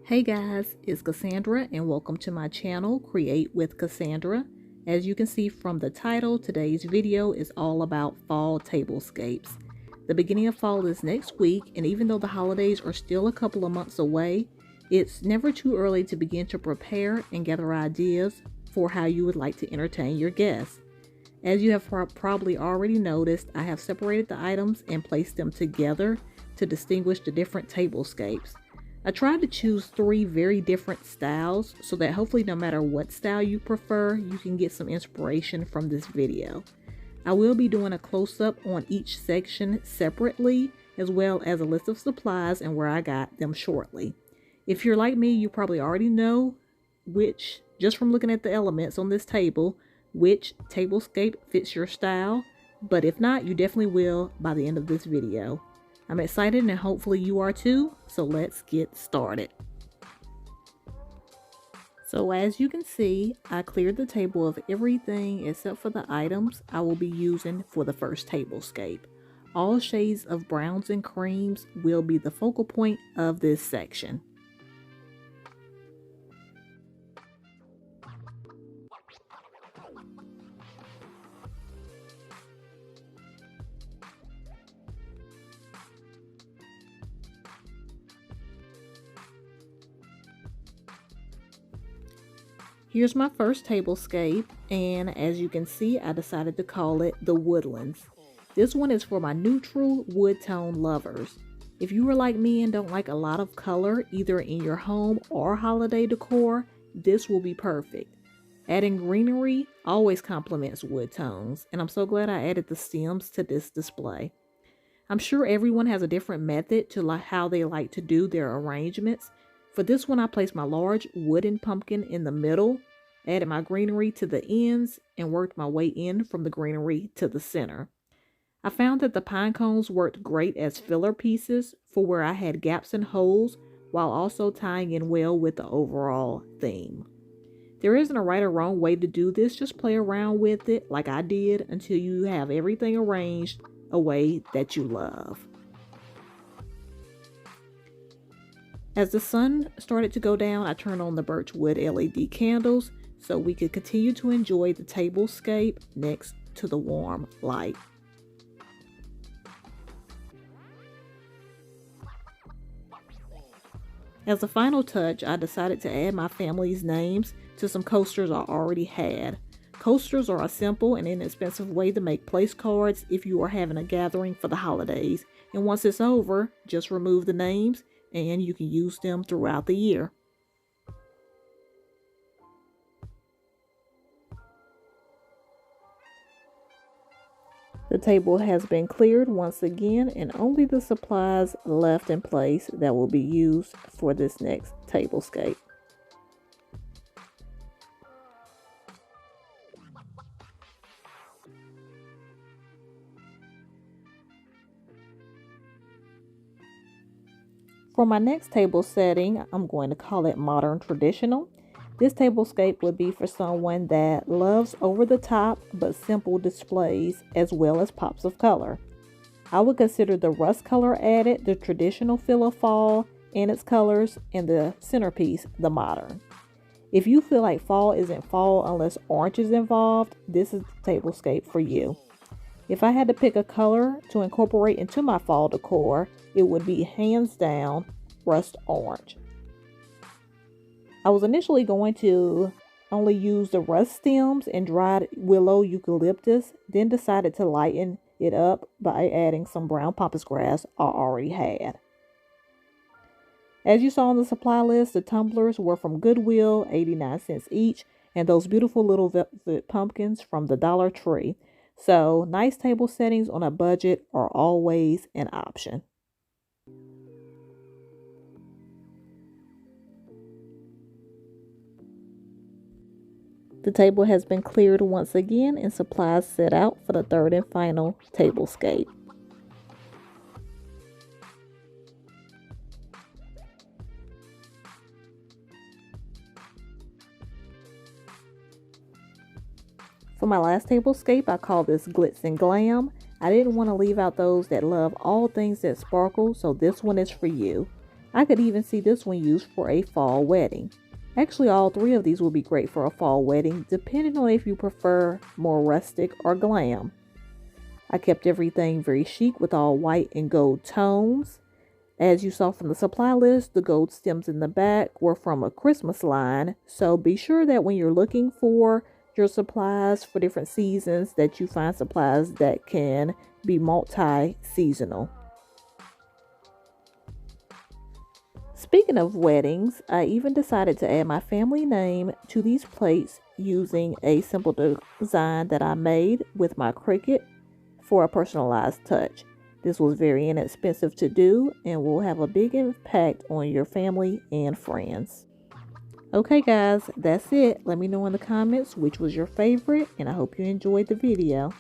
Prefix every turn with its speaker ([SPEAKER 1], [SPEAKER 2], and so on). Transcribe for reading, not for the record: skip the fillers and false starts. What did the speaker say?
[SPEAKER 1] Hey guys, it's Cassandra and welcome to my channel, Create with Cassandra. As you can see from the title, today's video is all about fall tablescapes. The beginning of fall is next week, and even though the holidays are still a couple of months away, it's never too early to begin to prepare and gather ideas for how you would like to entertain your guests. As you have probably already noticed, I have separated the items and placed them together to distinguish the different tablescapes. I tried to choose 3 very different styles so that hopefully no matter what style you prefer, you can get some inspiration from this video. I will be doing a close-up on each section separately, as well as a list of supplies and where I got them shortly. If you're like me, you probably already know which, just from looking at the elements on this table, which tablescape fits your style, but if not, you definitely will by the end of this video. I'm excited and hopefully you are too, so let's get started. So as you can see, I cleared the table of everything except for the items I will be using for the first tablescape. All shades of browns and creams will be the focal point of this section. Here's my first tablescape, and as you can see, I decided to call it the Woodlands. This one is for my neutral wood tone lovers. If you are like me and don't like a lot of color, either in your home or holiday decor, this will be perfect. Adding greenery always complements wood tones, and I'm so glad I added the stems to this display. I'm sure everyone has a different method to how they like to do their arrangements. For this one, I placed my large wooden pumpkin in the middle, added my greenery to the ends, and worked my way in from the greenery to the center. I found that the pine cones worked great as filler pieces for where I had gaps and holes, while also tying in well with the overall theme. There isn't a right or wrong way to do this, just play around with it like I did until you have everything arranged a way that you love. As the sun started to go down, I turned on the birchwood LED candles so we could continue to enjoy the tablescape next to the warm light. As a final touch, I decided to add my family's names to some coasters I already had. Coasters are a simple and inexpensive way to make place cards if you are having a gathering for the holidays. And once it's over, just remove the names and you can use them throughout the year. The table has been cleared once again, and only the supplies left in place that will be used for this next tablescape. For my next table setting, I'm going to call it Modern Traditional. This tablescape would be for someone that loves over-the-top but simple displays as well as pops of color. I would consider the rust color added the traditional feel of fall and its colors, and the centerpiece the modern. If you feel like fall isn't fall unless orange is involved, this is the tablescape for you. If I had to pick a color to incorporate into my fall decor, it would be hands down rust orange. I was initially going to only use the rust stems and dried willow eucalyptus, then decided to lighten it up by adding some brown pampas grass I already had. As you saw on the supply list, the tumblers were from Goodwill, 89 cents each, and those beautiful little velvet pumpkins from the Dollar Tree. So nice table settings on a budget are always an option. The table has been cleared once again and supplies set out for the third and final tablescape. For my last tablescape, I call this Glitz and Glam. I didn't want to leave out those that love all things that sparkle, so this one is for you. I could even see this one used for a fall wedding. Actually, all three of these will be great for a fall wedding, depending on if you prefer more rustic or glam. I kept everything very chic with all white and gold tones. As you saw from the supply list, the gold stems in the back were from a Christmas line, so be sure that when you're looking for your supplies for different seasons that you find supplies that can be multi-seasonal. Speaking of weddings, I even decided to add my family name to these plates using a simple design that I made with my Cricut for a personalized touch. This was very inexpensive to do and will have a big impact on your family and friends. Okay guys, that's it. Let me know in the comments which was your favorite, and I hope you enjoyed the video.